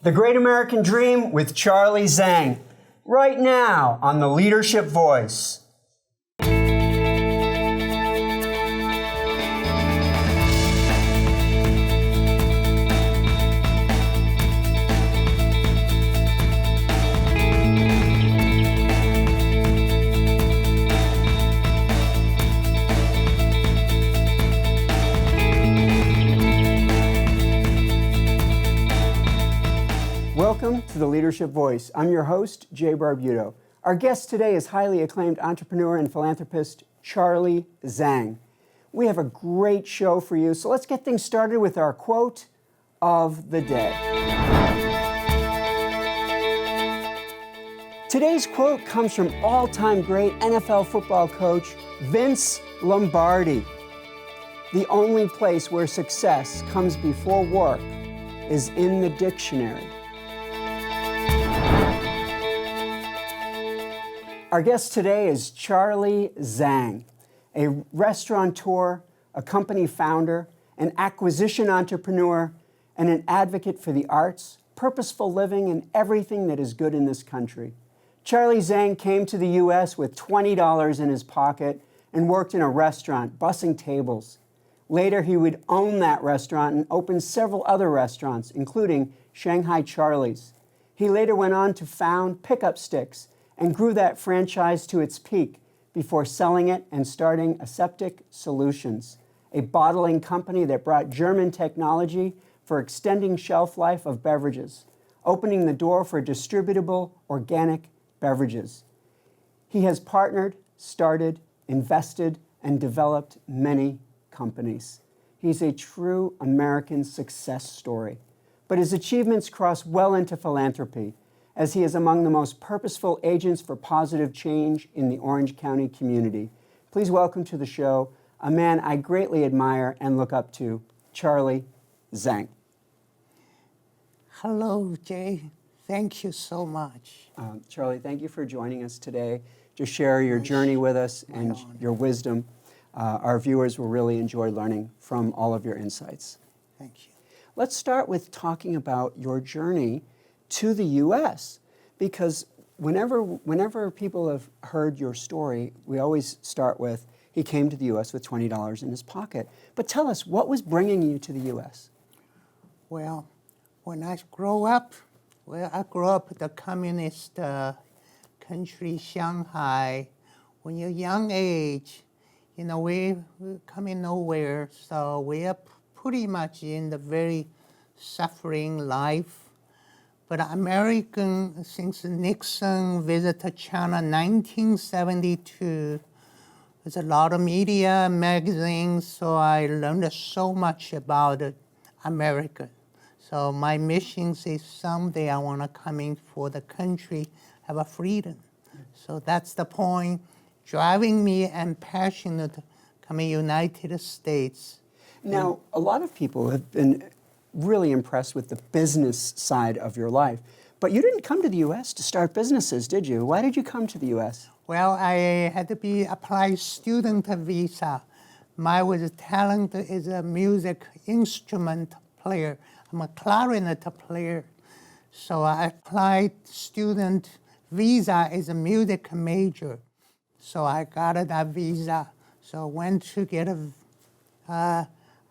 The Great American Dream with Charlie Zhang, right now on the Leadership Voice. Welcome to the Leadership Voice. I'm your host, Jay Barbuto. Our guest today is highly acclaimed entrepreneur and philanthropist, Charlie Zhang. We have a great show for you, so let's get things started with our quote of the day. Today's quote comes from all-time great NFL football coach, Vince Lombardi. The only place where success comes before work is in the dictionary. Our guest today is Charlie Zhang, a restaurateur, a company founder, an acquisition entrepreneur, and an advocate for the arts, purposeful living, and everything that is good in this country. Charlie Zhang came to the U.S. with $20 in his pocket and worked in a restaurant, bussing tables. Later, he would own that restaurant and open several other restaurants, including Shanghai Charlie's. He later went on to found Pickup Sticks and grew that franchise to its peak before selling it and starting Aseptic Solutions, a bottling company that brought German technology for extending shelf life of beverages, opening the door for distributable organic beverages. He has partnered, started, invested, and developed many companies. He's a true American success story, but his achievements cross well into philanthropy, as he is among the most purposeful agents for positive change in the Orange County community. Please welcome to the show a man I greatly admire and look up to, Charlie Zhang. Hello, Jay. Thank you so much. Charlie, thank you for joining us today to share your journey with us and your wisdom. Our viewers will really enjoy learning from all of your insights. Thank you. Let's start with talking about your journey to the U.S., because whenever people have heard your story, we always start with, he came to the U.S. with $20 in his pocket. But tell us, what was bringing you to the U.S.? Well, when I grew up, I grew up in the communist country, Shanghai. When you're young age, we're coming nowhere, so we are pretty much in the very suffering life. But American, since Nixon visited China in 1972, there's a lot of media, magazines, so I learned so much about America. So my mission is someday I want to come in for the country, have a freedom. So that's the point, driving me and passionate coming United States. Now, a lot of people have been really impressed with the business side of your life. But you didn't come to the U.S. to start businesses, did you? Why did you come to the U.S.? Well, I had to apply student visa. My talent is a music instrument player. I'm a clarinet player. So I applied student visa as a music major. So I got that visa. So I went to get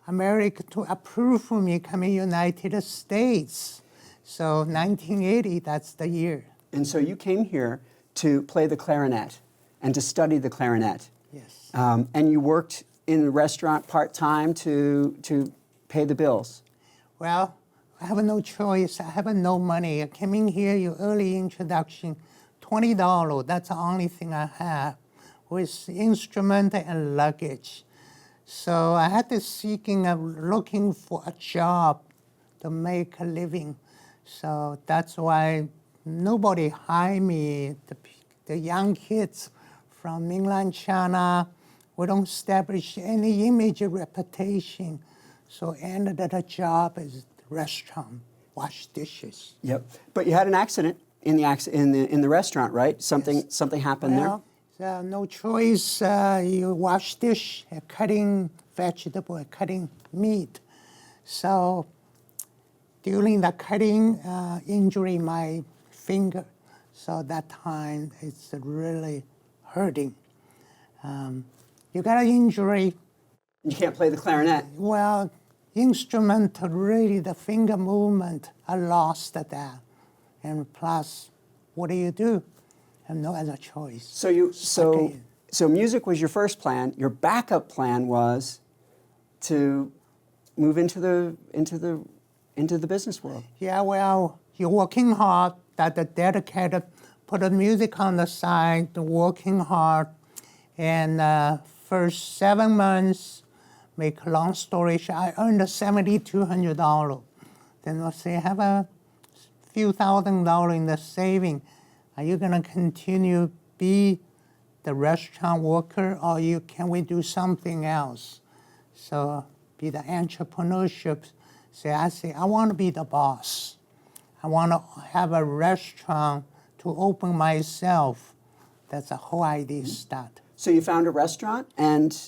America to approve for me coming United States. So 1980, that's the year. And so you came here to play the clarinet and to study the clarinet. Yes. And you worked in the restaurant part-time to pay the bills. Well, I have no choice. I have no money. I came in here, your early introduction, $20. That's the only thing I have, with instrument and luggage. So I had to looking for a job to make a living. So that's why nobody hired me. The young kids from mainland China, we don't establish any image or reputation. So ended the job as restaurant, wash dishes. Yep. But you had an accident in the restaurant, right? Something happened there. No choice. You wash dish, cutting vegetable, cutting meat. So during the cutting, injury my finger. So that time it's really hurting. You got an injury, You can't play the clarinet. well, instrument really, the finger movement, I lost that. And plus, what do? I have no other choice. So music was your first plan. Your backup plan was to move into the business world. Yeah, well, you're working hard, that dedicated, put the music on the side, working hard, and first 7 months, make a long story short, I earned $7,200. Then let's say I have a few $1,000s in the saving. Are you gonna continue be the restaurant worker, or can we do something else? So be the entrepreneurship. I say, I want to be the boss. I want to have a restaurant to open myself. That's the whole idea start. So you found a restaurant and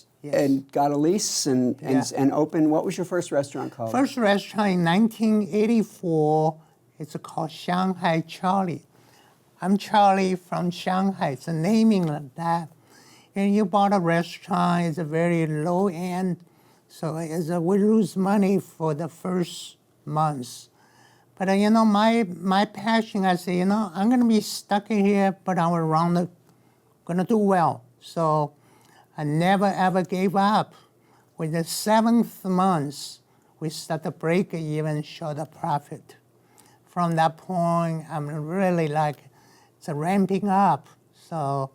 got a lease and opened. What was your first restaurant called? First restaurant in 1984. It's called Shanghai Charlie. I'm Charlie from Shanghai. It's a naming like that. And you bought a restaurant. It's a very low end. So we lose money for the first months. But my passion, I say, I'm gonna be stuck in here, but I'm gonna do well. So I never ever gave up. With the 7th month, we start to break even, show the profit. From that point, I'm really it's ramping up. So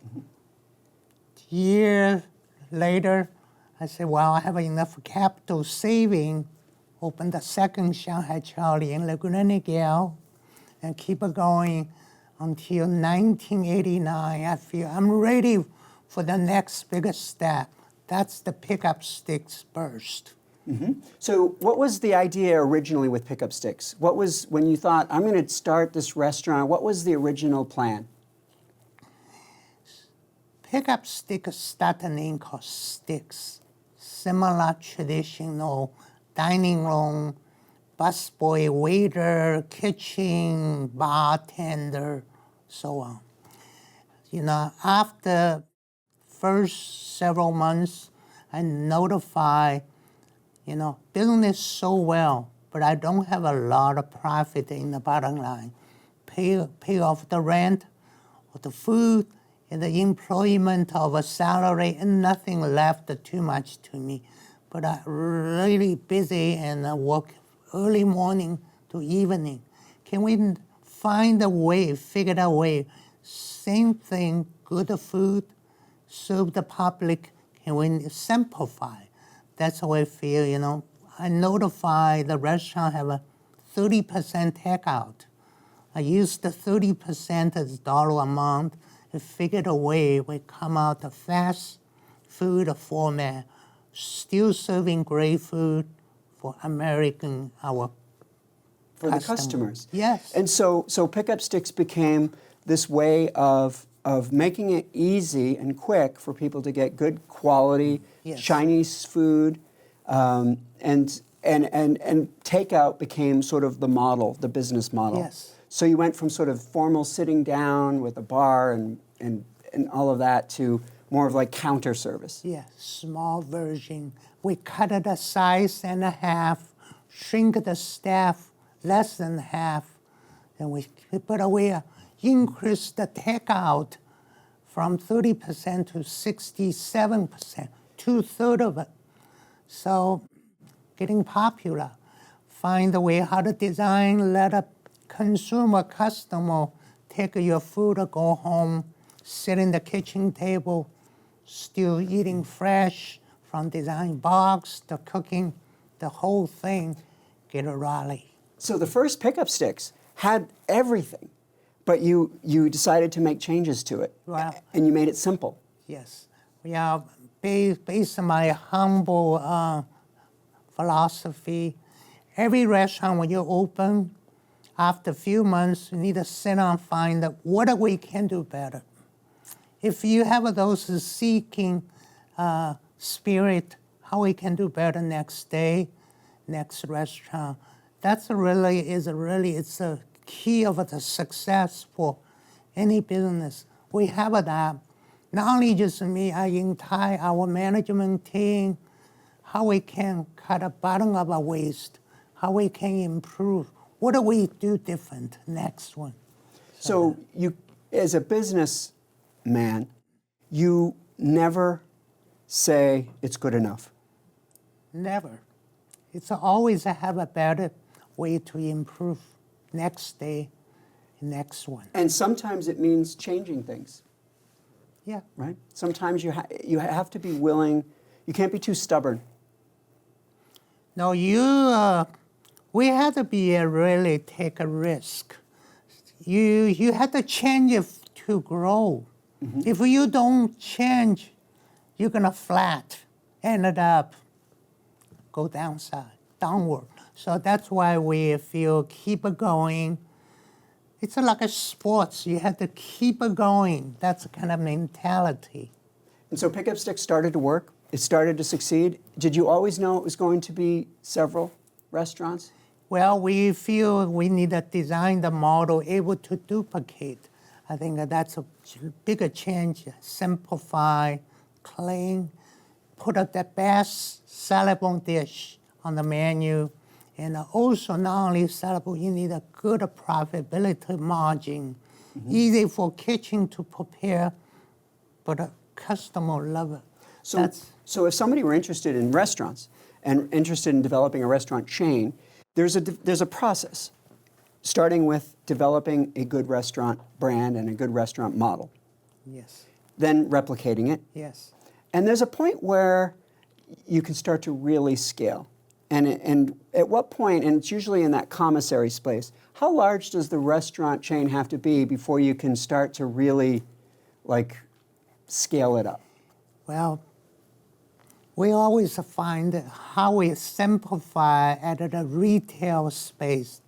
year later, I said, well, I have enough capital saving, open the second Shanghai Charlie in Laguna Niguel, and keep it going until 1989. I feel I'm ready for the next biggest step. That's the Pickup Sticks burst. Mm-hmm. So what was the idea originally with Pickup Sticks? What was, when you thought, I'm going to start this restaurant, what was the original plan? Pickup Sticks started a name called Sticks. Similar traditional dining room, busboy, waiter, kitchen, bartender, so on. After first several months, I notify, business so well, but I don't have a lot of profit in the bottom line. Pay off the rent, or the food, and the employment of a salary, and nothing left too much to me. But I'm really busy and I work early morning to evening. Can we find a way, figure out a way, same thing, good food, serve the public, can we simplify? That's how I feel, I notify the restaurant have a 30% takeout. I use the 30% as dollar amount and figured a way we come out a fast food format, still serving great food for American, our for the customers. Yes. And so Pickup Sticks became this way of making it easy and quick for people to get good quality Chinese food, and takeout became sort of the model, the business model. Yes. So you went from sort of formal sitting down with a bar and all of that to more of like counter service. Yes, small version. We cut it a size and a half, shrink the staff less than half, and we put away, increase the takeout from 30% to 67%, 2/3 of it. So getting popular. Find a way how to design, let a consumer, customer take your food or go home, sit in the kitchen table, still eating fresh from design box to cooking, the whole thing, get a rally. So the first Pickup Sticks had everything, but you decided to make changes to it, and you made it simple. Yes. Based on my humble philosophy, every restaurant when you open, after a few months, you need to sit down and find out what we can do better. If you have those seeking spirit, how we can do better next day, next restaurant, It's a key of the success for any business. We have that. Not only just me, our management team, how we can cut the bottom of our waste, how we can improve. What do we do different next one? So you, as a businessman, you never say it's good enough. Never. It's always have a better way to improve next day, next one. And sometimes it means changing things, Yeah. right? Sometimes you have to be willing. You can't be too stubborn. No, we had to be really take a risk. You have to change it to grow. Mm-hmm. If you don't change, you're gonna flat, ended up go downward. So that's why we feel keep it going. It's like a sports. You have to keep it going. That's the kind of mentality. And so Pickup Sticks started to work. It started to succeed. Did you always know it was going to be several restaurants? Well, we feel we need to design the model able to duplicate. I think that's a bigger change. Simplify, clean, put up the best sellable dish on the menu. And also not only sellable, you need a good profitability margin. Mm-hmm. Easy for kitchen to prepare, but a customer love it. So if somebody were interested in restaurants and interested in developing a restaurant chain, there's a process, starting with developing a good restaurant brand and a good restaurant model. Yes. Then replicating it. Yes. And there's a point where you can start to really scale. And at what point, and it's usually in that commissary space, how large does the restaurant chain have to be before you can start to really, scale it up? Well, we always find how we simplify at the retail space.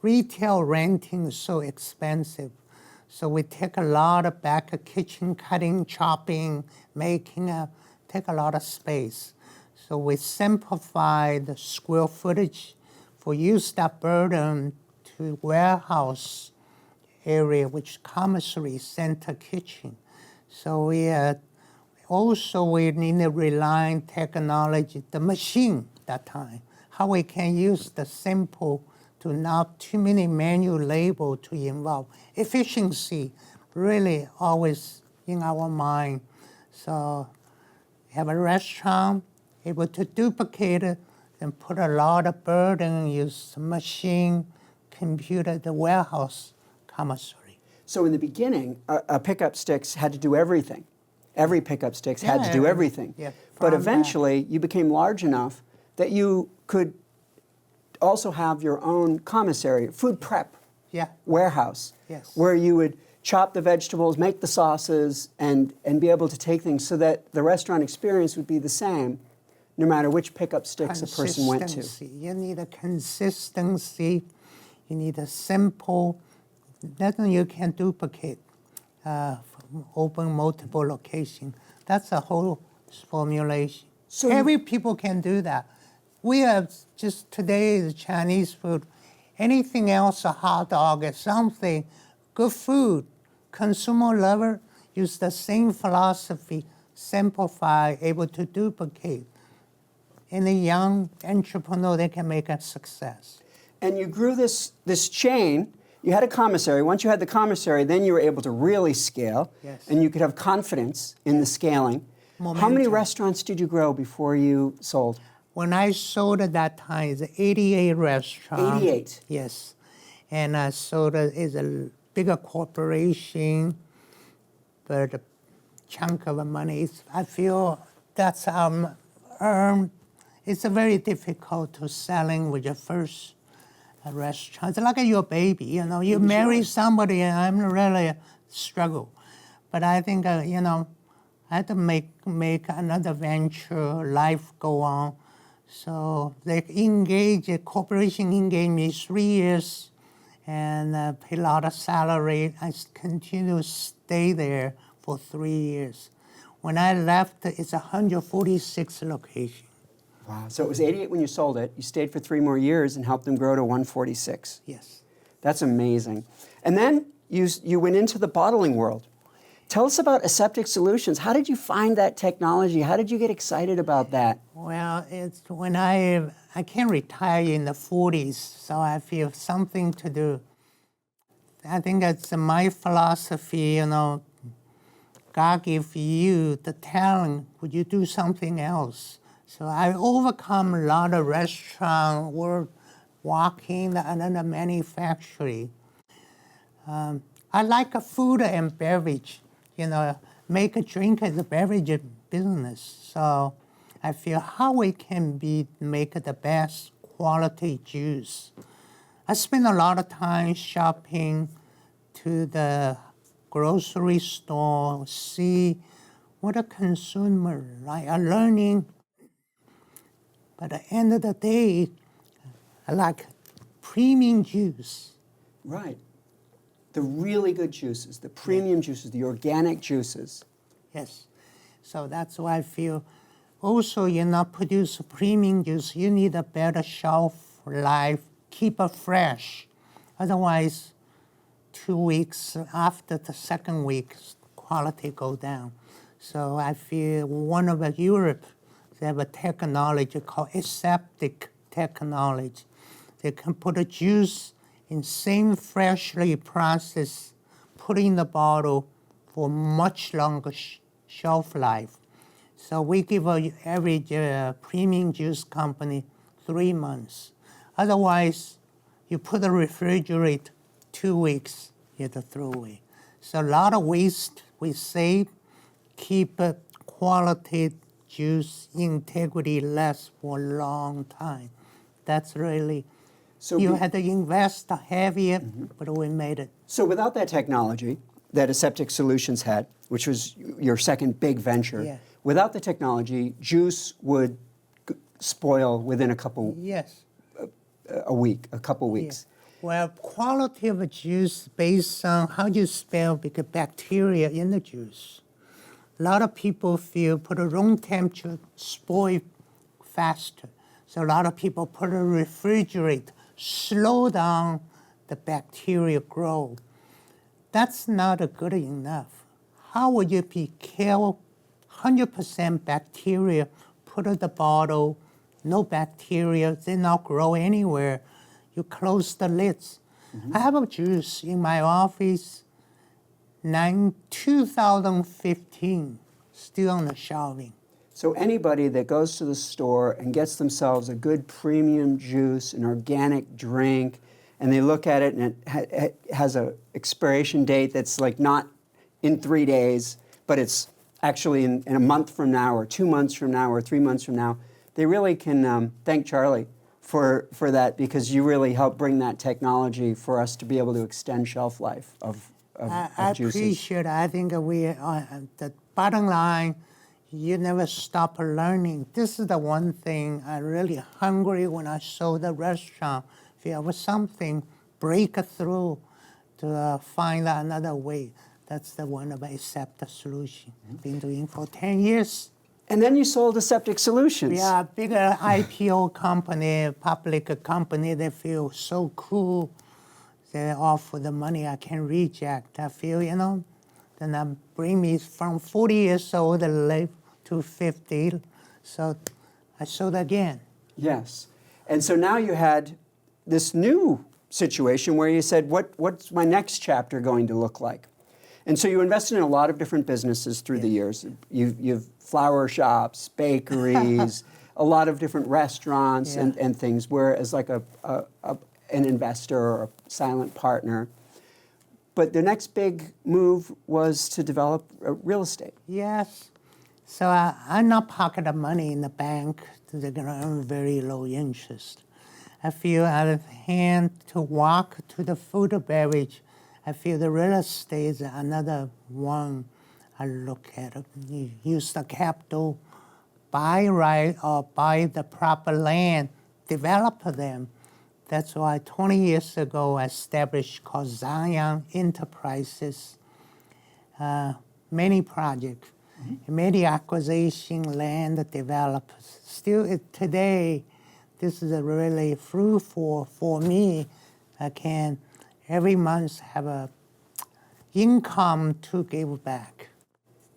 Retail renting is so expensive. So we take a lot of back kitchen cutting, chopping, making, take a lot of space. So we simplify the square footage for use that burden to warehouse area, which commissary center kitchen. So we need to rely on technology, the machine that time, how we can use the simple to not too many manual label to involve. Efficiency really always in our mind. So have a restaurant, able to duplicate it and put a lot of burden, use machine, computer, the warehouse commissary. So in the beginning, a Pickup Sticks had to do everything. Every Pickup Sticks had to do everything. Yeah, but eventually, you became large enough that you could also have your own commissary, food prep warehouse, where you would chop the vegetables, make the sauces, and be able to take things so that the restaurant experience would be the same no matter which Pickup Sticks a person went to. You need a consistency. You need a simple. Nothing you can duplicate. Open multiple location. That's a whole formulation. So every people can do that. We have just today is Chinese food. Anything else, a hot dog or something, good food. Consumer lover use the same philosophy, simplify, able to duplicate. Any young entrepreneur, they can make a success. And you grew this chain. You had a commissary. Once you had the commissary, then you were able to really scale. Yes. And you could have confidence in the scaling. Momentum. How many restaurants did you grow before you sold? When I sold at that time, it's 88 restaurants. 88? Yes. And I sold it is a bigger corporation, but a chunk of the money, I feel that's it's very difficult to selling with your first restaurant. It's like your baby, you marry somebody and I'm really struggle. But I think, I had to make another venture, life go on. So they corporation engaged me 3 years and pay a lot of salary. I continue to stay there for 3 years. When I left, it's 146 locations. Wow. So it was 88 when you sold it. You stayed for 3 more years and helped them grow to 146. Yes. That's amazing. And then you went into the bottling world. Tell us about Aseptic Solutions. How did you find that technology? How did you get excited about that? Well, it's when I can retire in the 40s, so I feel something to do. I think it's my philosophy, God gave you the talent, would you do something else? So I overcome a lot of restaurant work, walking, and then the manufacturing. I like a food and beverage, make a drink as a beverage business. So I feel how we can make the best quality juice. I spend a lot of time shopping to the grocery store, see what a consumer like, are learning. But at the end of the day, I like premium juice. Right. The really good juices, the premium juices, the organic juices. Yes. So that's why I feel also produce premium juice, you need a better shelf life, keep it fresh. Otherwise, 2 weeks after the second week, quality go down. So I feel one of Europe, they have a technology called aseptic technology. They can put a juice in same freshly processed, put in the bottle for much longer shelf life. So we give every premium juice company 3 months. Otherwise, you put the refrigerator 2 weeks, you have to throw away. So a lot of waste we save, keep quality juice integrity less for a long time. That's really, So you had to invest heavier, but we made it. So without that technology that Aseptic Solutions had, which was your second big venture, Yeah. without the technology, juice would spoil within a couple weeks. Well, quality of a juice based on how you spell because bacteria in the juice. A lot of people feel put a room temperature, spoil faster. So a lot of people put a refrigerator, slow down the bacteria grow. That's not good enough. How would you be careful? 100% bacteria, put in the bottle, no bacteria, they not grow anywhere. You close the lids. I have a juice in my office, 2015, still on the shelving. So anybody that goes to the store and gets themselves a good premium juice, an organic drink, and they look at it and it has an expiration date that's like not in 3 days, but it's actually in a month from now or 2 months from now or 3 months from now, they really can thank Charlie for that, because you really helped bring that technology for us to be able to extend shelf life of juices. I appreciate it. I think the bottom line, you never stop learning. This is the one thing I really hungry when I saw the restaurant. If there was something, break through to find another way. That's the one of Aseptic Solution. Been doing for 10 years. And then you sold Aseptic Solutions. We are a bigger IPO company, public company. They feel so cool. They offer the money I can reject. I feel, then they bring me from 40 years old to 50. So I sold again. Yes. And so now you had this new situation where you said, what's my next chapter going to look like? And so you invested in a lot of different businesses through the years. You've flower shops, bakeries, a lot of different restaurants and things, whereas like an investor or a silent partner. But the next big move was to develop real estate. Yes. So I'm not pocket the money in the bank. They're going to earn very low interest. I feel I have hand to walk to the food or beverage. I feel the real estate is another one I look at. You use the capital, buy right or buy the proper land, develop them. That's why 20 years ago I established called Zhang Enterprises. Many projects. many acquisition, land developers. Still today, this is a really fruitful for me. I can every month have a income to give back.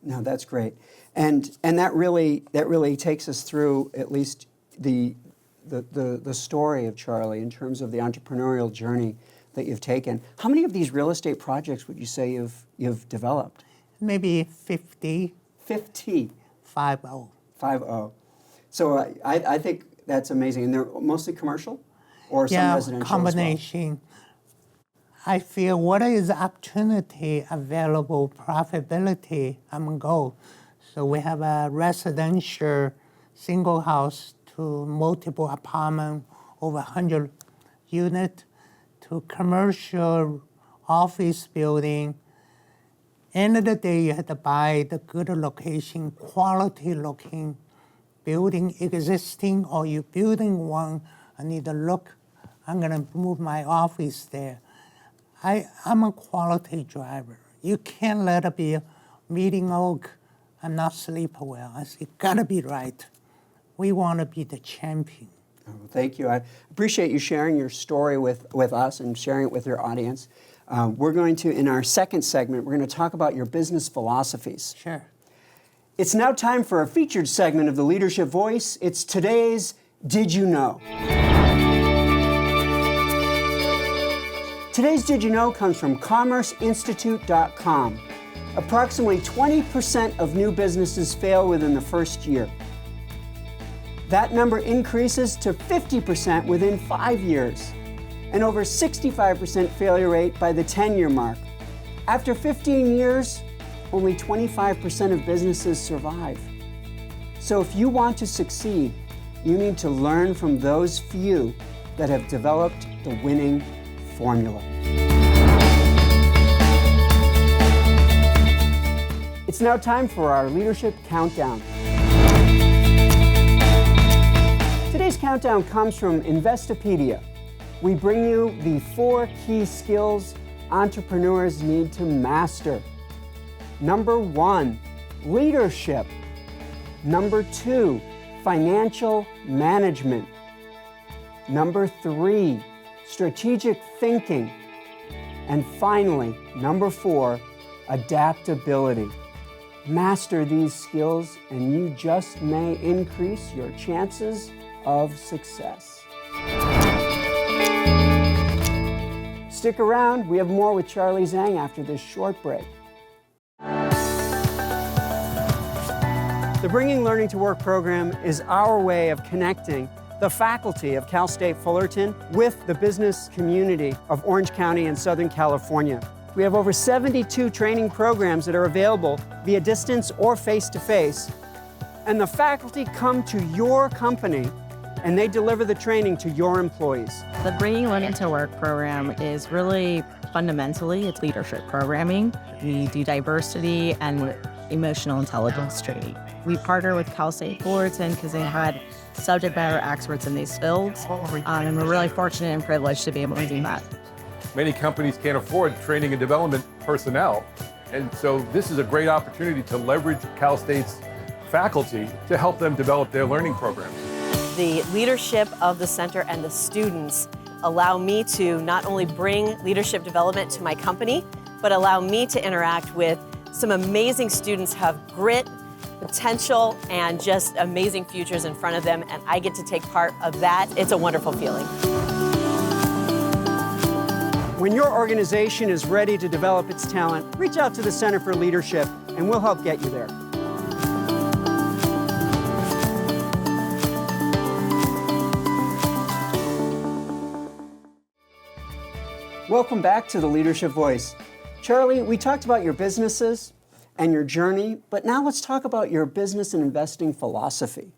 No, that's great, and that really takes us through at least the story of Charlie in terms of the entrepreneurial journey that you've taken. How many of these real estate projects would you say you've developed? Maybe 50. 50. 50. 50. So I think that's amazing, and they're mostly commercial, or some residential combination. as well? I feel what is opportunity available, profitability, I'm gonna go. So we have a residential single house to multiple apartment, over 100 unit, to commercial office building. End of the day, you have to buy the good location, quality looking building existing, or you building one, I need to look, I'm gonna move my office there. I'm a quality driver. You can't let it be mediocre. I'm not sleeping well. I say, it gotta be right. We wanna be the champion. Oh, thank you. I appreciate you sharing your story with us and sharing it with your audience. We're going to, in our second segment, we're going to talk about your business philosophies. Sure. It's now time for a featured segment of the Leadership Voice. It's today's Did You Know? Today's Did You Know comes from commerceinstitute.com. Approximately 20% of new businesses fail within the first year. That number increases to 50% within 5 years, and over 65% failure rate by the 10-year mark. After 15 years, only 25% of businesses survive. So if you want to succeed, you need to learn from those few that have developed the winning formula. It's now time for our Leadership Countdown. Today's countdown comes from Investopedia. We bring you the 4 key skills entrepreneurs need to master. Number 1, leadership. Number 2, financial management. Number 3, strategic thinking. And finally, number 4, adaptability. Master these skills and you just may increase your chances of success. Stick around, we have more with Charlie Zhang after this short break. The Bringing Learning to Work program is our way of connecting the faculty of Cal State Fullerton with the business community of Orange County and Southern California. We have over 72 training programs that are available via distance or face-to-face. And the faculty come to your company and they deliver the training to your employees. The Bringing Learning to Work program is really fundamentally, it's leadership programming. We do diversity and emotional intelligence training. We partner with Cal State Fullerton because they had subject matter experts in these fields. And we're really fortunate and privileged to be able to do that. Many companies can't afford training and development personnel. And so this is a great opportunity to leverage Cal State's faculty to help them develop their learning programs. The leadership of the center and the students allow me to not only bring leadership development to my company, but allow me to interact with some amazing students who have grit, potential, and just amazing futures in front of them, and I get to take part of that. It's a wonderful feeling. When your organization is ready to develop its talent, reach out to the Center for Leadership and we'll help get you there. Welcome back to the Leadership Voice. Charlie, we talked about your businesses and your journey, but now let's talk about your business and investing philosophy.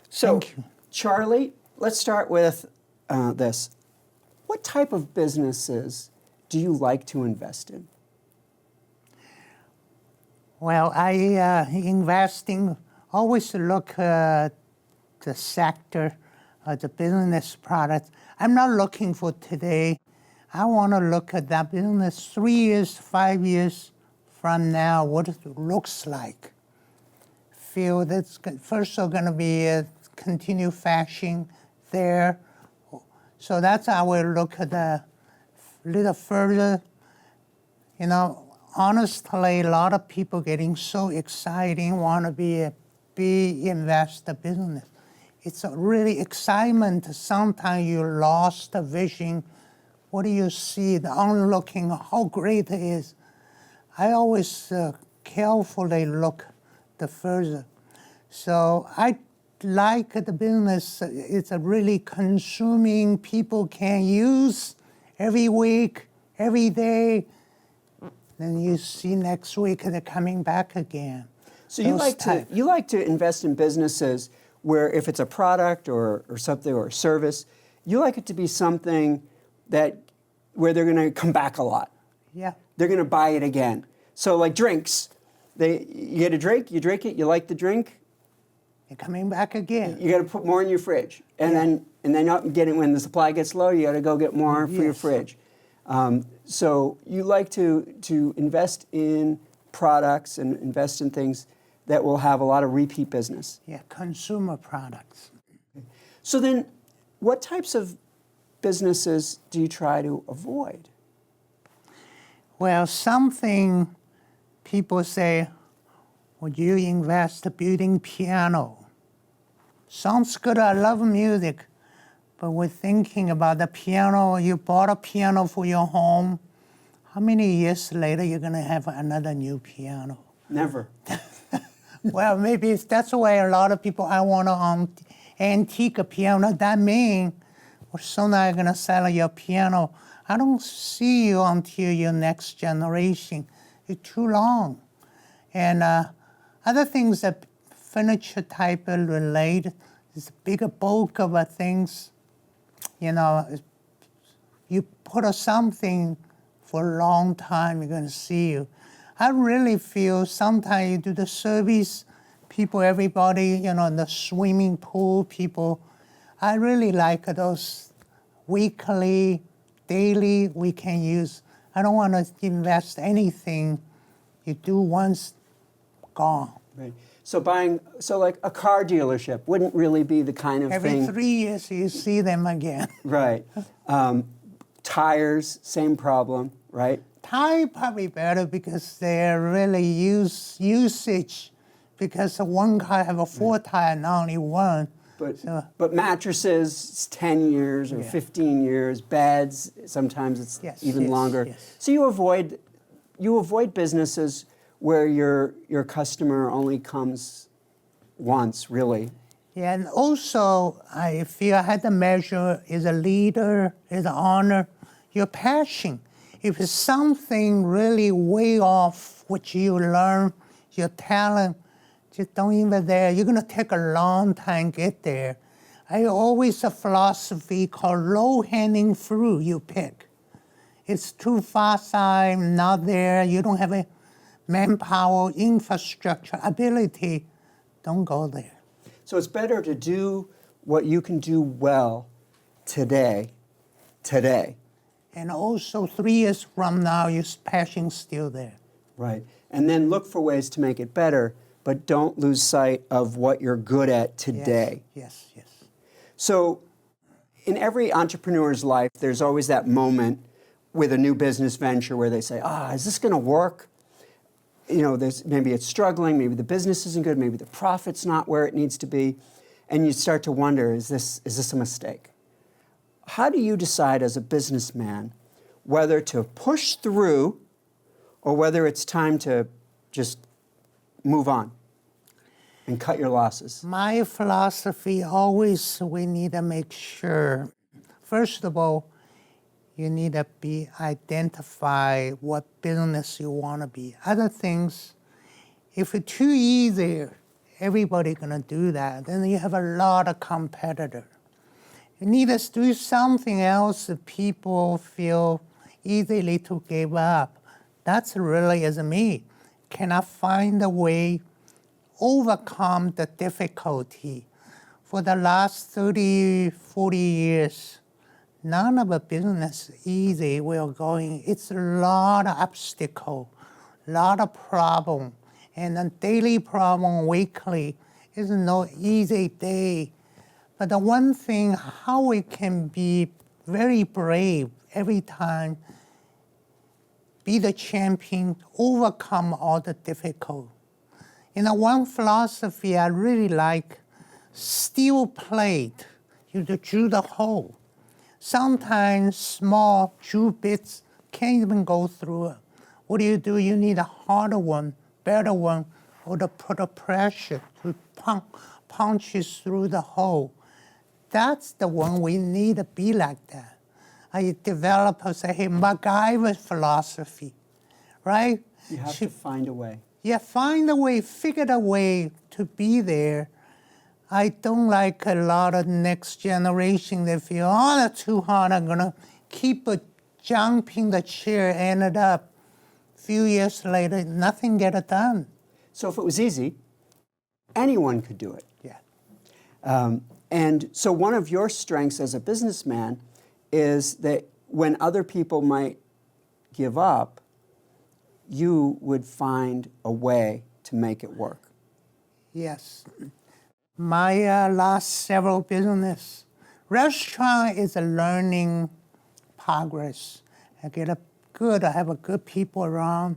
So, Thank you. Charlie, let's start with this. What type of businesses do you like to invest in? Well, I investing, always look at the sector, the business product. I'm not looking for today. I want to look at that business 3 years, 5 years from now, what it looks like. Feel that's first going to be a continued fashion there. So that's how we look at a little further. You know, honestly, a lot of people getting so exciting, want to be a big investor business. It's a really excitement. Sometimes you lost the vision. What do you see? The onlooking, how great it is. I always carefully look the further. So I like the business. It's a really consuming. People can use every week, every day. Then you see next week they're coming back again. So you like to invest in businesses where if it's a product or something or a service, you like it to be something where they're going to come back a lot. Yeah. They're going to buy it again. So like drinks, you get a drink, you drink it, you like the drink. They're coming back again. You got to put more in your fridge, and then not getting when the supply gets low, you got to go get more for your fridge. So you like to invest in products and invest in things that will have a lot of repeat business. Yeah, consumer products. So then, what types of businesses do you try to avoid? Well, something people say, would you invest building piano? Sounds good, I love music, but we're thinking about the piano. You bought a piano for your home. How many years later you're going to have another new piano? Never. Well, maybe that's why a lot of people, I want an antique piano. That means, well, soon I'm going to sell your piano. I don't see you until your next generation. It's too long. And other things that furniture type related is a bigger bulk of things. You know, you put something for a long time, you're going to see you. I really feel sometimes you do the service, people, everybody, you know, in the swimming pool, people, I really like those weekly, daily we can use. I don't want to invest anything you do once, gone. Right. So like a car dealership wouldn't really be the kind of thing. Every 3 years you see them again. Right. Tires, same problem, right? Tire probably better because they're really usage. Because one car have a 4 tire, not only one. But mattresses, it's 10 years or 15 years. Beds, sometimes it's even longer. Yes. So you avoid businesses where your customer only comes once, really. Yeah, and also I feel I had to measure as a leader, as an honor, your passion. If it's something really way off what you learn, your talent, just don't even there. You're going to take a long time to get there. I always a philosophy called low-hanging fruit you pick. It's too far-side, not there. You don't have a manpower, infrastructure, ability. Don't go there. So it's better to do what you can do well today. And also 3 years from now, your passion's still there. Right. And then look for ways to make it better, but don't lose sight of what you're good at today. Yes. So in every entrepreneur's life, there's always that moment with a new business venture where they say, is this going to work? You know, maybe it's struggling, maybe the business isn't good, maybe the profit's not where it needs to be, and you start to wonder, is this a mistake? How do you decide as a businessman whether to push through or whether it's time to just move on and cut your losses? My philosophy always, we need to make sure, first of all, you need to identify what business you want to be. Other things, if it's too easy, everybody's going to do that. Then you have a lot of competitors. You need to do something else that people feel easily to give up. That's really as me. Can I find a way overcome the difficulty? For the last 30, 40 years, none of the business easy. We're going, it's a lot of obstacle, lot of problem, and a daily problem, weekly, is no easy day. But the one thing, how we can be very brave every time, be the champion, overcome all the difficult. One philosophy I really like, steel plate, you drill the hole. Sometimes small drill bits can't even go through it. What do? You need a harder one, better one, or to put a pressure to punches through the hole. That's the one we need to be like that. I develop, say, hey, MacGyver philosophy, right? You have to find a way. Yeah, find a way, figure a way to be there. I don't like a lot of next generation that feel, oh, that's too hard, I'm gonna keep jumping the chair, ended up a few years later, nothing get done. So if it was easy, anyone could do it. Yeah. And so one of your strengths as a businessman is that when other people might give up, you would find a way to make it work. Yes. My last several business, restaurant is a learning progress. I have a good people around.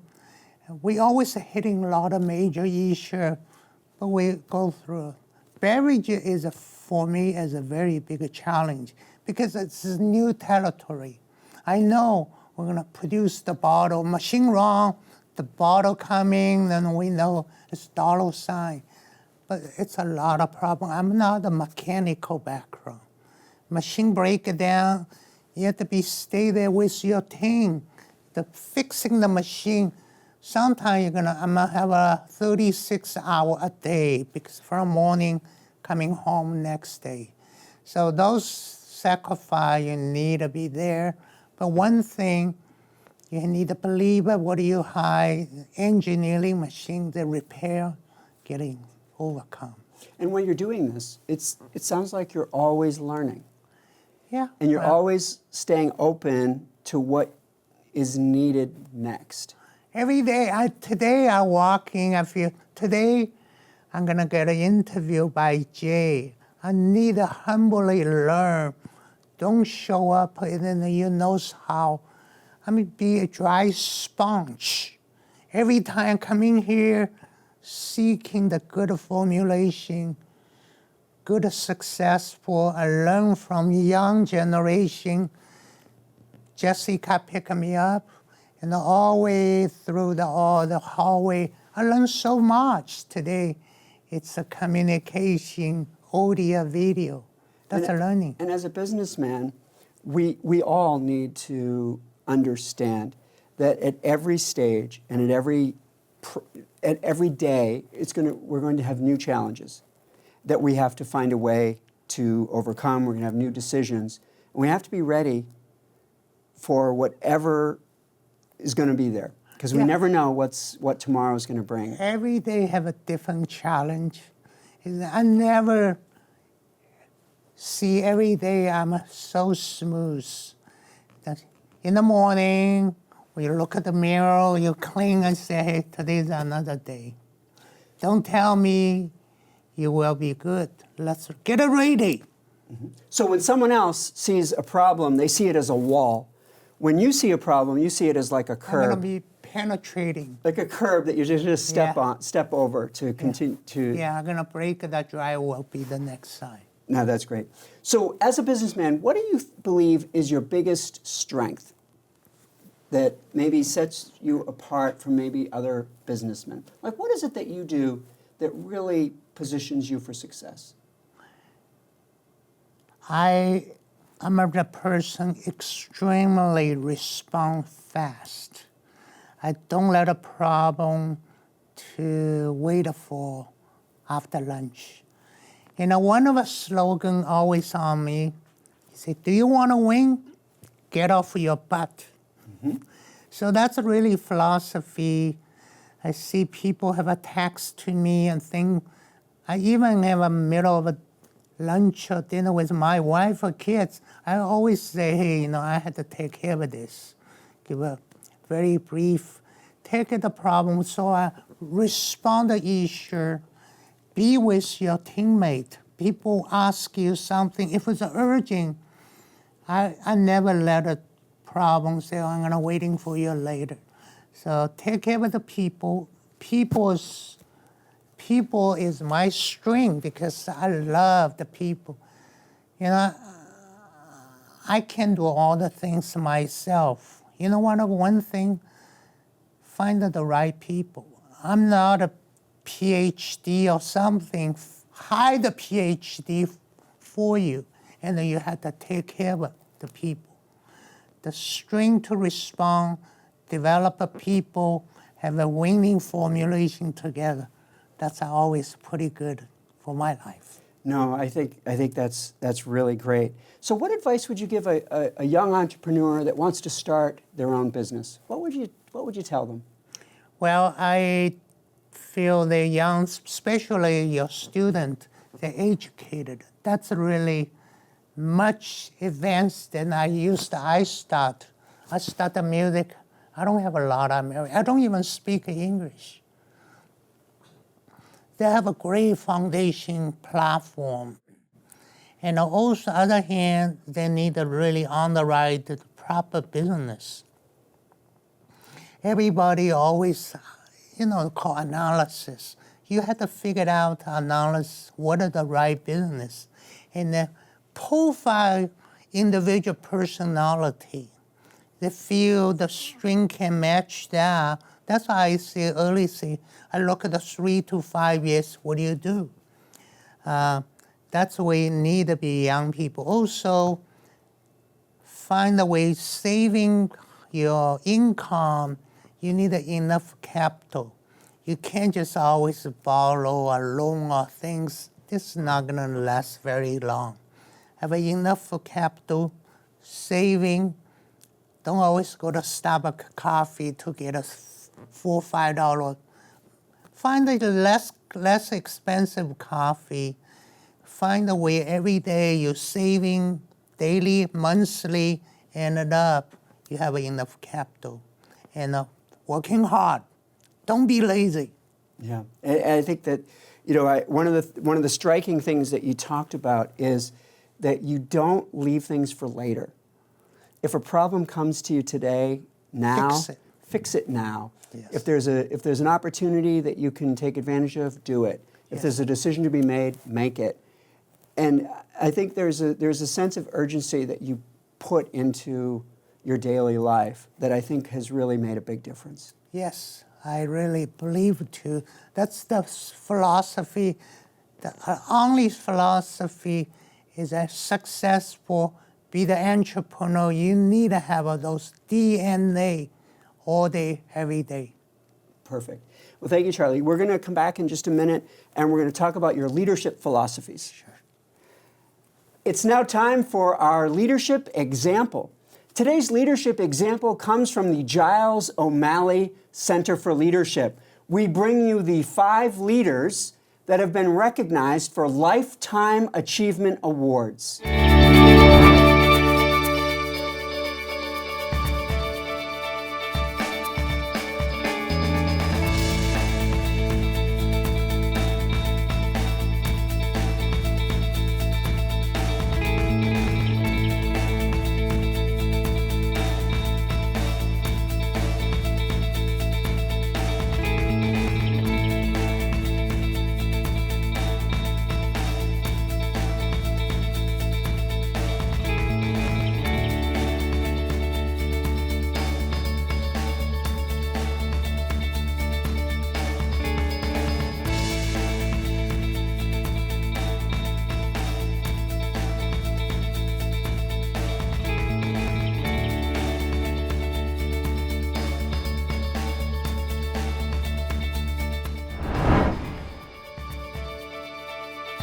We always hitting a lot of major issues, but we go through. Beverage is, for me, is a very big challenge because it's a new territory. I know we're gonna produce the bottle, machine wrong, the bottle coming, then we know it's dollar sign. But it's a lot of problem. I'm not a mechanical background. Machine break it down, you have to stay there with your team. Fixing the machine, sometimes I'm gonna have a 36 hour a day because from morning coming home next day. So those sacrifice, you need to be there. But one thing, you need to believe it, what do you hide? Engineering machine, the repair, getting overcome. And when you're doing this, it sounds like you're always learning. Yeah. And you're always staying open to what is needed next. Every day, today I'm walking, I feel, today I'm gonna get an interview by Jay. I need to humbly learn. Don't show up and then you know how. Be a dry sponge. Every time I come in here, seeking the good formulation, good successful, I learn from young generation. Jessica picked me up, and all the way through the hallway, I learned so much today. It's a communication, audio, video. That's a learning. And as a businessman, we all need to understand that at every stage and at every day, we're going to have new challenges that we have to find a way to overcome. We're going to have new decisions. And we have to be ready for whatever is going to be there, because we never know what tomorrow is going to bring. Every day have a different challenge. I never see every day I'm so smooth. That in the morning, when you look at the mirror, you clean and say, hey, today's another day. Don't tell me you will be good. Let's get it ready. Mm-hmm. So when someone else sees a problem, they see it as a wall. When you see a problem, you see it as like a curb. I'm going to be penetrating. Like a curb that you just step over to continue to. Yeah, I'm going to break that drive will be the next side. No, that's great. So as a businessman, what do you believe is your biggest strength that maybe sets you apart from maybe other businessmen? Like, what is it that you do that really positions you for success? I'm a person extremely respond fast. I don't let a problem to wait for after lunch. One of the slogan always on me, he said, do you want to win? Get off your butt. Mm-hmm. So that's really philosophy. I see people have a text to me and think, I even have a middle of a lunch or dinner with my wife or kids. I always say, hey, I had to take care of this. Give a very brief take the problem, so respond to issue, be with your teammate. People ask you something, if it's urgent, I never let a problem say, I'm gonna waiting for you later. So take care of the people. People is my strength because I love the people. You know, I can do all the things myself. You know what, one thing, find the right people. I'm not a PhD or something. Hide the PhD for you, and then you have to take care of the people. The strength to respond, develop a people, have a winning formulation together. That's always pretty good for my life. No, I think that's really great. So what advice would you give a young entrepreneur that wants to start their own business? What would you tell them? Well, I feel the young, especially your student, they're educated. That's really much advanced than I start the music. I don't have a lot of music. I don't even speak English. They have a great foundation platform. And also, on the other hand, they need to really underwrite the proper business. Everybody always, call analysis. You have to figure out, analyze what is the right business. And then profile individual personality. They feel the strength can match that. That's why I say I look at the 3 to 5 years, what do you do? That's the way you need to be young people. Also, find a way saving your income. You need enough capital. You can't just always borrow or loan or things. This is not going to last very long. Have enough capital, saving. Don't always go to Starbucks coffee to get a $4 or $5. Find a less expensive coffee. Find a way every day you're saving daily, monthly, ended up you have enough capital. And working hard. Don't be lazy. Yeah, I think that one of the striking things that you talked about is that you don't leave things for later. If a problem comes to you today, now, fix it now. Yes. If there's an opportunity that you can take advantage of, do it. If Yes. there's a decision to be made, make it. And I think there's a sense of urgency that you put into your daily life that I think has really made a big difference. Yes, I really believe too. That's the philosophy. The only philosophy is that successful, be the entrepreneur, you need to have those DNA all day, every day. Perfect. Well, thank you, Charlie. We're going to come back in just a minute, and we're going to talk about your leadership philosophies. Sure. It's now time for our leadership example. Today's leadership example comes from the Giles O'Malley Center for Leadership. We bring you the 5 leaders that have been recognized for Lifetime Achievement Awards.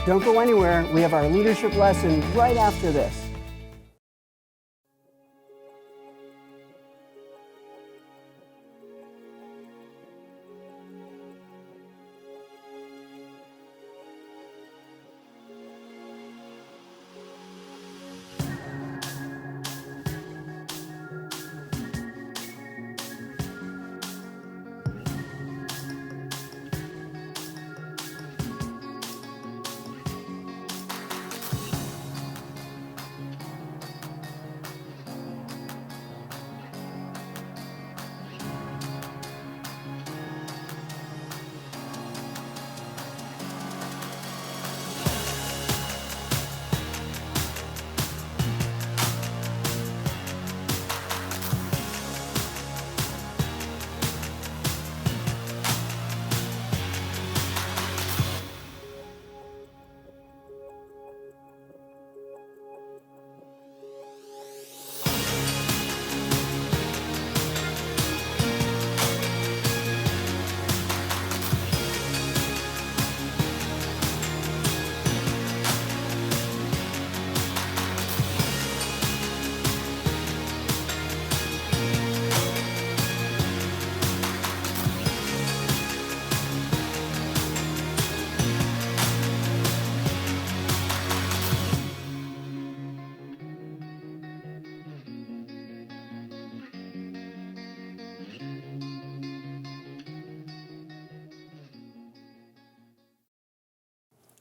Don't go anywhere. We have our leadership lesson right after this.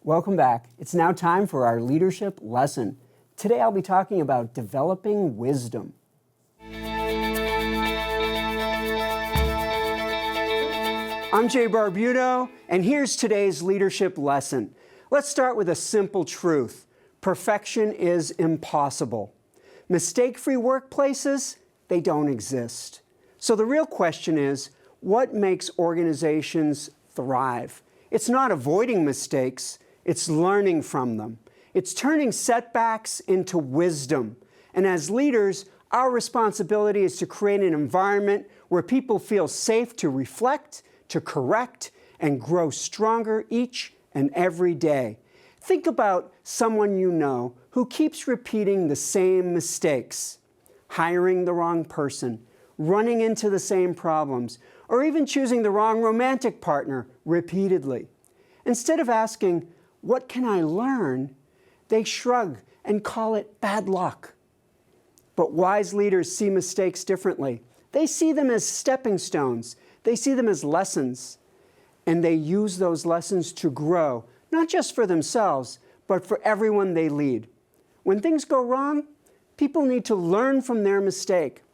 Welcome back. It's now time for our leadership lesson. Today I'll be talking about developing wisdom. I'm Jay Barbuto, and here's today's leadership lesson. Let's start with a simple truth. Perfection is impossible. Mistake-free workplaces, they don't exist. So the real question is, what makes organizations thrive? It's not avoiding mistakes, it's learning from them. It's turning setbacks into wisdom. And as leaders, our responsibility is to create an environment where people feel safe to reflect, to correct, and grow stronger each and every day. Think about someone you know who keeps repeating the same mistakes, hiring the wrong person, running into the same problems, or even choosing the wrong romantic partner repeatedly. Instead of asking, "What can I learn?" they shrug and call it bad luck. But wise leaders see mistakes differently. They see them as stepping stones. They see them as lessons. And they use those lessons to grow, not just for themselves, but for everyone they lead. When things go wrong, people need to learn from their mistake.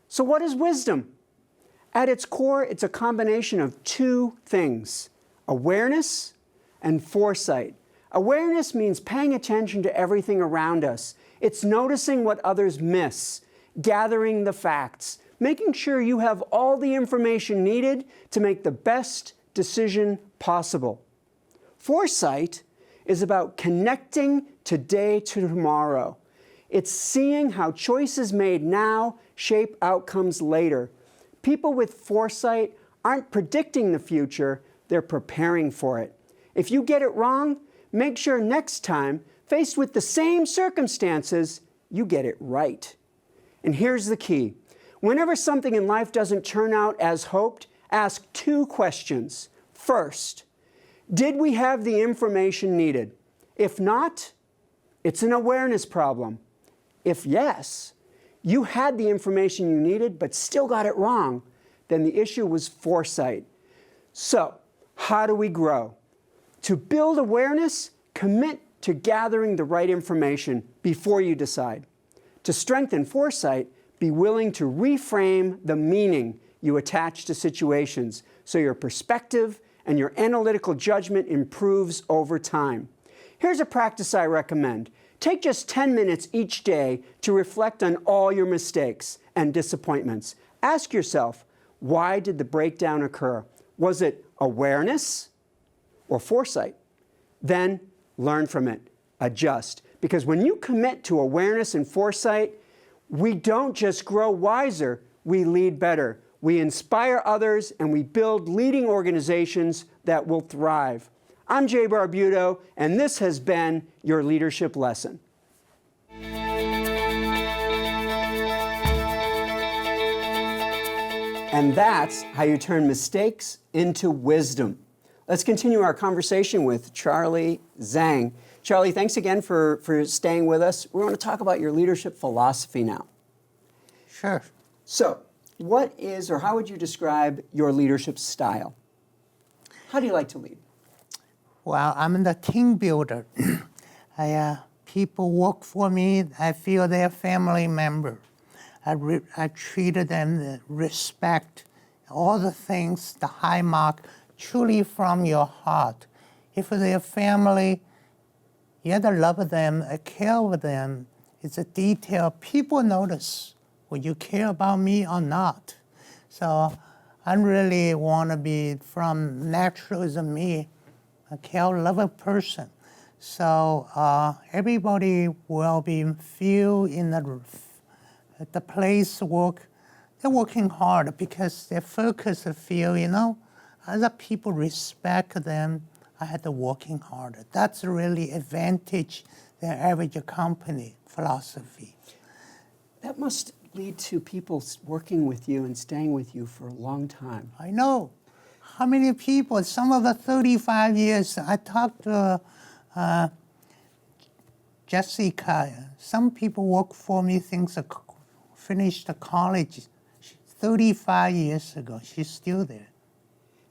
So what is wisdom? At its core, it's a combination of two things: awareness and foresight. Awareness means paying attention to everything around us. It's noticing what others miss, gathering the facts, making sure you have all the information needed to make the best decision possible. Foresight is about connecting today to tomorrow. It's seeing how choices made now shape outcomes later. People with foresight aren't predicting the future, they're preparing for it. If you get it wrong, make sure next time, faced with the same circumstances, you get it right. And here's the key. Whenever something in life doesn't turn out as hoped, ask two questions. First, did we have the information needed? If not, it's an awareness problem. If yes, you had the information you needed but still got it wrong, then the issue was foresight. So, how do we grow? To build awareness, commit to gathering the right information before you decide. To strengthen foresight, be willing to reframe the meaning you attach to situations so your perspective and your analytical judgment improves over time. Here's a practice I recommend. Take just 10 minutes each day to reflect on all your mistakes and disappointments. Ask yourself, why did the breakdown occur? Was it awareness or foresight? Then learn from it, adjust. Because when you commit to awareness and foresight, we don't just grow wiser, we lead better. We inspire others and we build leading organizations that will thrive. I'm Jay Barbuto, and this has been your leadership lesson. And that's how you turn mistakes into wisdom. Let's continue our conversation with Charlie Zhang. Charlie, thanks again for staying with us. We want to talk about your leadership philosophy now. Sure. So, what is, or how would you describe your leadership style? How do you like to lead? Well, I'm the team builder. People work for me. I feel they're family member. I treated them with respect, all the things, the high mark, truly from your heart. If they're family, you have to love them, care for them. It's a detail. People notice whether you care about me or not. So I really want to be from natural as me, a care, love a person. So everybody will be feel in the place work. They're working hard because they're focused. Feel other people respect them. I had to working harder. That's really advantage than average company philosophy. That must lead to people working with you and staying with you for a long time. I know. How many people, some of the 35 years, I talked to Jessica. Some people work for me, finished the college 35 years ago. She's still there.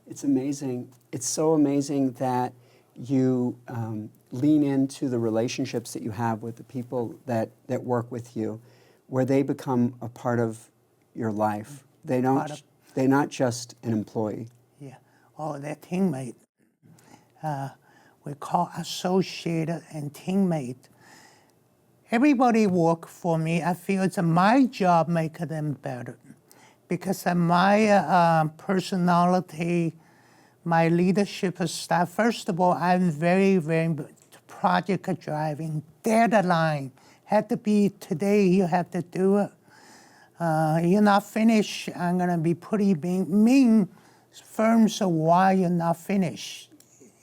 It's amazing. It's so amazing that you lean into the relationships that you have with the people that work with you, where they become a part of your life. They're not just an employee. Yeah, or their teammate. We call associate and teammate. Everybody work for me. I feel it's my job make them better, because of my personality, my leadership style. First of all, I'm very, very project driving. Deadline had to be today. You have to do it. You're not finished, I'm gonna be pretty mean. Firms are why you're not finished.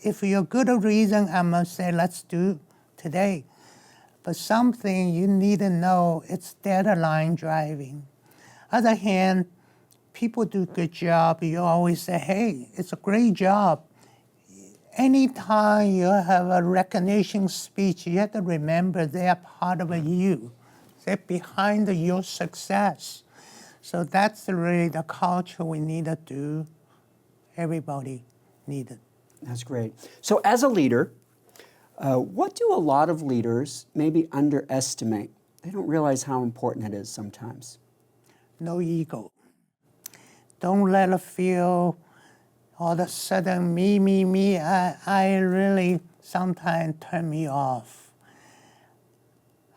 If you're good reason, I'm gonna say let's do today. But something you need to know, it's deadline driving. Other hand, people do good job. You always say, hey, it's a great job. Anytime you have a recognition speech, you have to remember they're part of you. They're behind your success. So that's really the culture we need to do. Everybody need it. That's great. So as a leader, what do a lot of leaders maybe underestimate? They don't realize how important it is sometimes. No ego. Don't let it feel all of a sudden me. I really sometimes turn me off.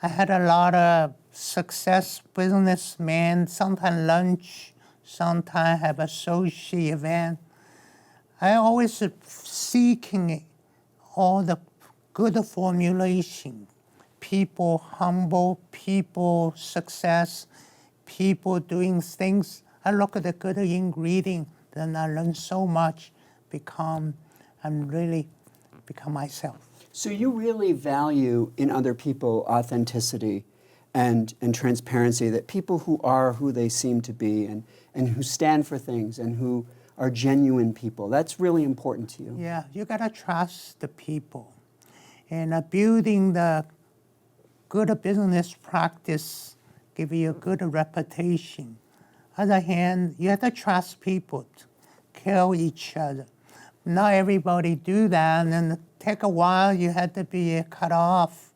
I had a lot of success businessmen, sometimes lunch, sometimes have a social event. I always seeking all the good formulation. People humble, people success, people doing things. I look at the good ingredient, then I learn so much, really become myself. So you really value in other people authenticity and transparency, that people who are who they seem to be and who stand for things and who are genuine people. That's really important to you. Yeah, you gotta trust the people. And building the good business practice give you a good reputation. Other hand, you have to trust people, care each other. Not everybody do that, and then take a while, you have to be cut off.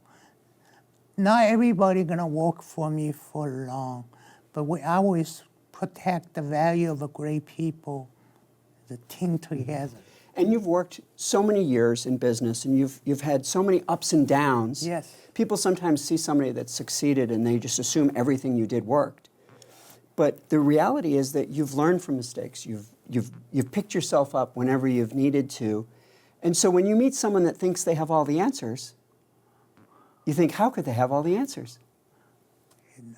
Not everybody gonna work for me for long, but we always protect the value of a great people, the team together. And you've worked so many years in business, and you've had so many ups and downs. Yes. People sometimes see somebody that succeeded and they just assume everything you did worked. But the reality is that you've learned from mistakes. You've picked yourself up whenever you've needed to. And so when you meet someone that thinks they have all the answers, you think, how could they have all the answers?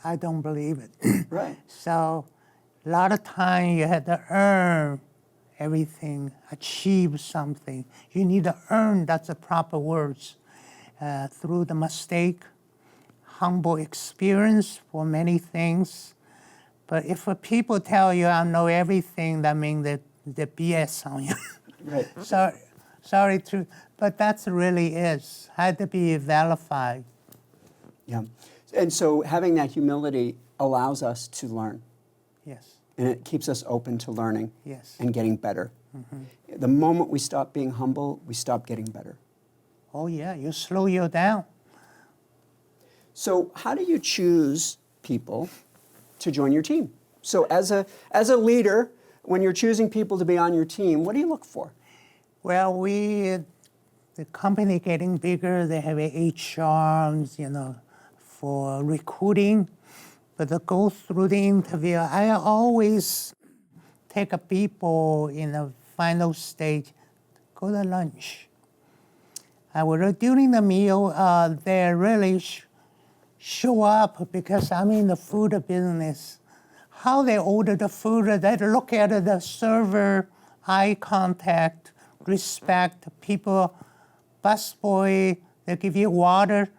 I don't believe it. Right. So a lot of time you have to earn everything, achieve something. You need to earn, that's the proper words, through the mistake, humble experience for many things. But if people tell you I know everything, that means that they're BS on you. Right. Sorry to, but that's really is, had to be verified. Yeah. And so having that humility allows us to learn. Yes. And it keeps us open to learning Yes. and getting better. Mm-hmm. The moment we stop being humble, we stop getting better. Oh yeah, you slow you down. So how do you choose people to join your team? So as a leader, when you're choosing people to be on your team, what do you look for? Well, the company getting bigger, they have HRs, for recruiting. But to go through the interview, I always take a people in the final stage, go to lunch. During the meal, they really show up because I'm in the food business. How they order the food, they look at the server, eye contact, respect people, busboy, they give you water.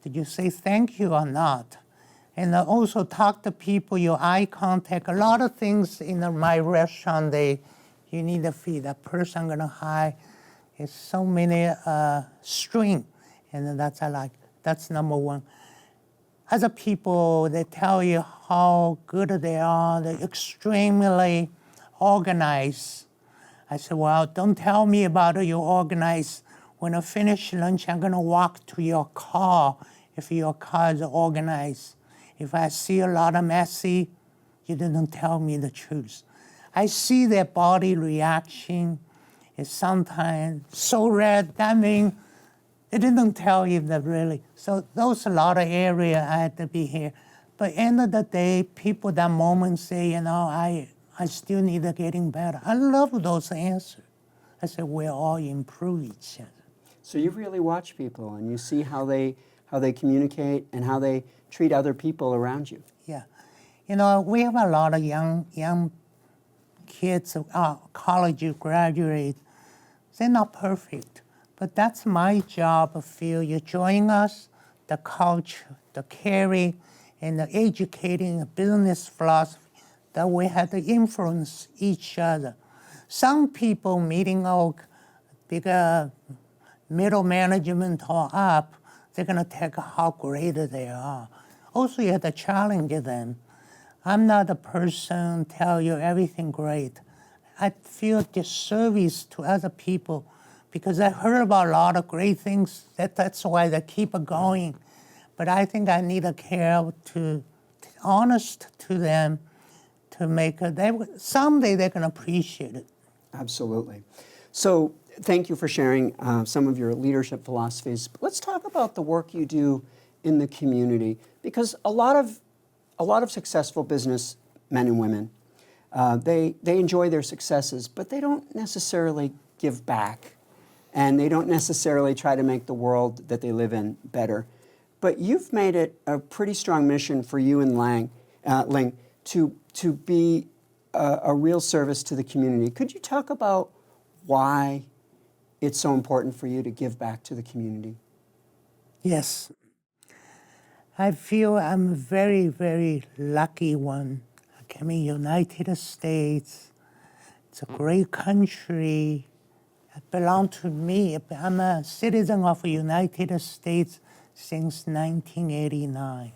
Did you say thank you or not? And I also talk to people, your eye contact. A lot of things in my restaurant, you need to feed that person I'm gonna hire. It's so many string, and that's number one. Other people, they tell you how good they are, they're extremely organized. I said, well, don't tell me about you organized. When I finish lunch, I'm gonna walk to your car if your car is organized. If I see a lot of messy, you didn't tell me the truth. I see their body reaction is sometimes so red, that means they didn't tell you that really. So those a lot of area I had to be here. But end of the day, people that moment say, I still need to getting better. I love those answers. I said, we all improve each other. So you really watch people and you see how they communicate and how they treat other people around you. Yeah. We have a lot of young kids, college graduate. They're not perfect, but that's my job. I feel you join us, the culture, the caring, and the educating, the business philosophy, that we have to influence each other. Some people meeting bigger middle management or up, they're gonna take how great they are. Also, you have to challenge them. I'm not a person tell you everything great. I feel disservice to other people because I heard about a lot of great things. That's why they keep going. But I think I need to care to honest to them to make someday they can appreciate it. Absolutely. So thank you for sharing some of your leadership philosophies. But let's talk about the work you do in the community, because a lot of successful business men and women, they enjoy their successes, but they don't necessarily give back, and they don't necessarily try to make the world that they live in better. But you've made it a pretty strong mission for you and Ling to be a real service to the community. Could you talk about why it's so important for you to give back to the community? Yes. I feel I'm a very, very lucky one. I came in United States. It's a great country. It belongs to me. I'm a citizen of the United States since 1989.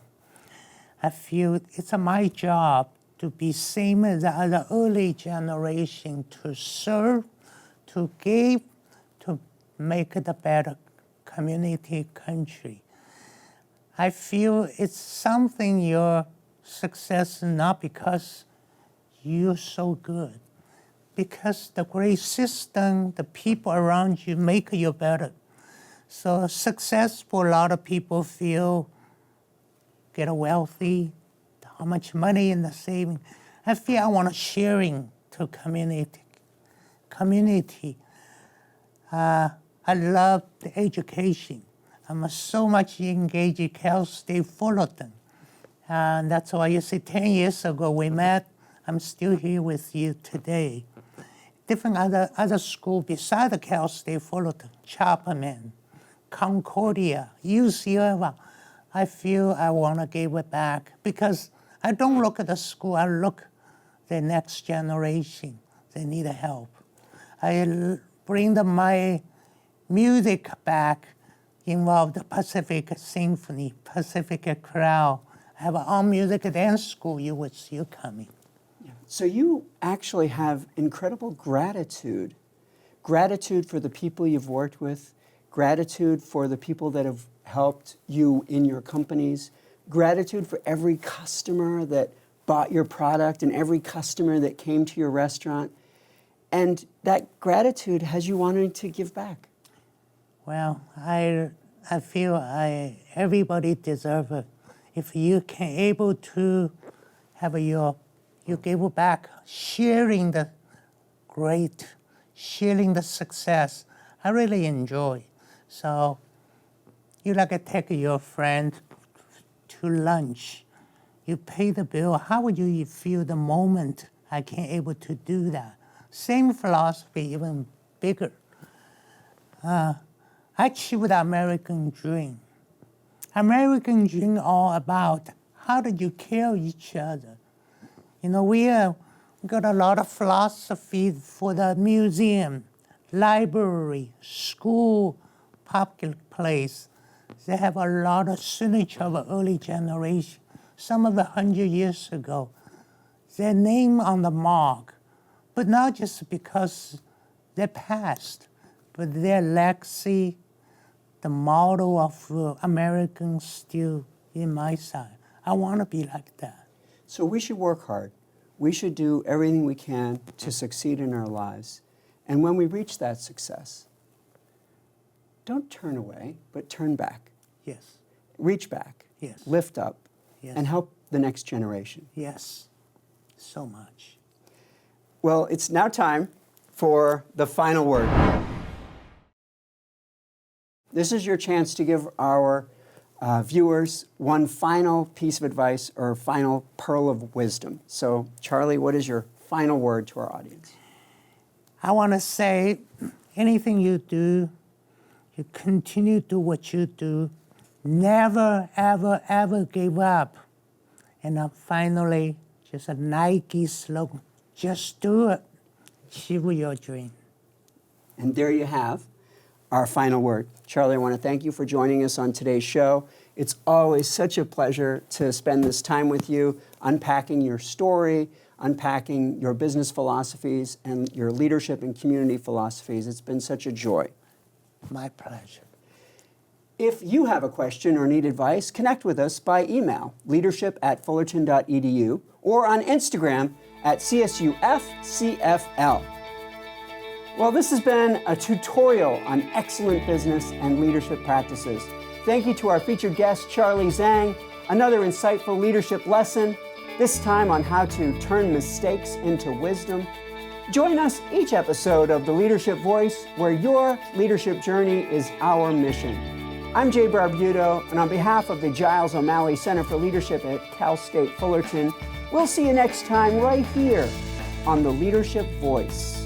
I feel it's my job to be same as the other early generation, to serve, to give, to make it a better community, country. I feel it's something your success not because you're so good, because the great system, the people around you make you better. So successful, a lot of people feel get wealthy, how much money in the saving. I feel I want to sharing to community. I love the education. I'm so much engaged in Cal State Fullerton. And that's why you see 10 years ago we met. I'm still here with you today. Different other school beside the Cal State Fullerton, Chapman, Concordia, UCF. I feel I want to give it back because I don't look at the school, I look at the next generation. They need help. I bring my music back, involve the Pacific Symphony, Pacific Chorale. I have an music dance school, you would see you coming. Yeah. So you actually have incredible gratitude. Gratitude for the people you've worked with, gratitude for the people that have helped you in your companies, gratitude for every customer that bought your product and every customer that came to your restaurant. And that gratitude has you wanting to give back. Well, I feel everybody deserves it. If you can able to have you give back, sharing the great, sharing the success, I really enjoy. So you like to take your friend to lunch, you pay the bill. How would you feel the moment I can able to do that? Same philosophy, even bigger. I achieved the American dream. American dream all about how did you care each other. We got a lot of philosophy for the museum, library, school, public place. They have a lot of synergy of the early generation. Some of 100 years ago, their name on the mark, but not just because they passed, their legacy, the model of Americans still in my side. I want to be like that. So we should work hard. We should do everything we can to succeed in our lives. And when we reach that success, don't turn away, but turn back. Yes, Reach back. Yes. Lift up. Yes. And help the next generation. yes, so much. Well, it's now time for the final word. This is your chance to give our viewers one final piece of advice or final pearl of wisdom. So, Charlie, what is your final word to our audience? I want to say, anything you do, you continue to do what you do. Never, ever, ever give up. And finally, just a Nike slogan, just do it. Achieve your dream. And there you have our final word. Charlie, I want to thank you for joining us on today's show. It's always such a pleasure to spend this time with you, unpacking your story, unpacking your business philosophies and your leadership and community philosophies. It's been such a joy. My pleasure. If you have a question or need advice, connect with us by email, leadership@fullerton.edu, or on Instagram at CSUF-CFL. Well, this has been a tutorial on excellent business and leadership practices. Thank you to our featured guest, Charlie Zhang. Another insightful leadership lesson, this time on how to turn mistakes into wisdom. Join us each episode of The Leadership Voice, where your leadership journey is our mission. I'm Jay Barbuto, and on behalf of the Giles O'Malley Center for Leadership at Cal State Fullerton, we'll see you next time right here on The Leadership Voice.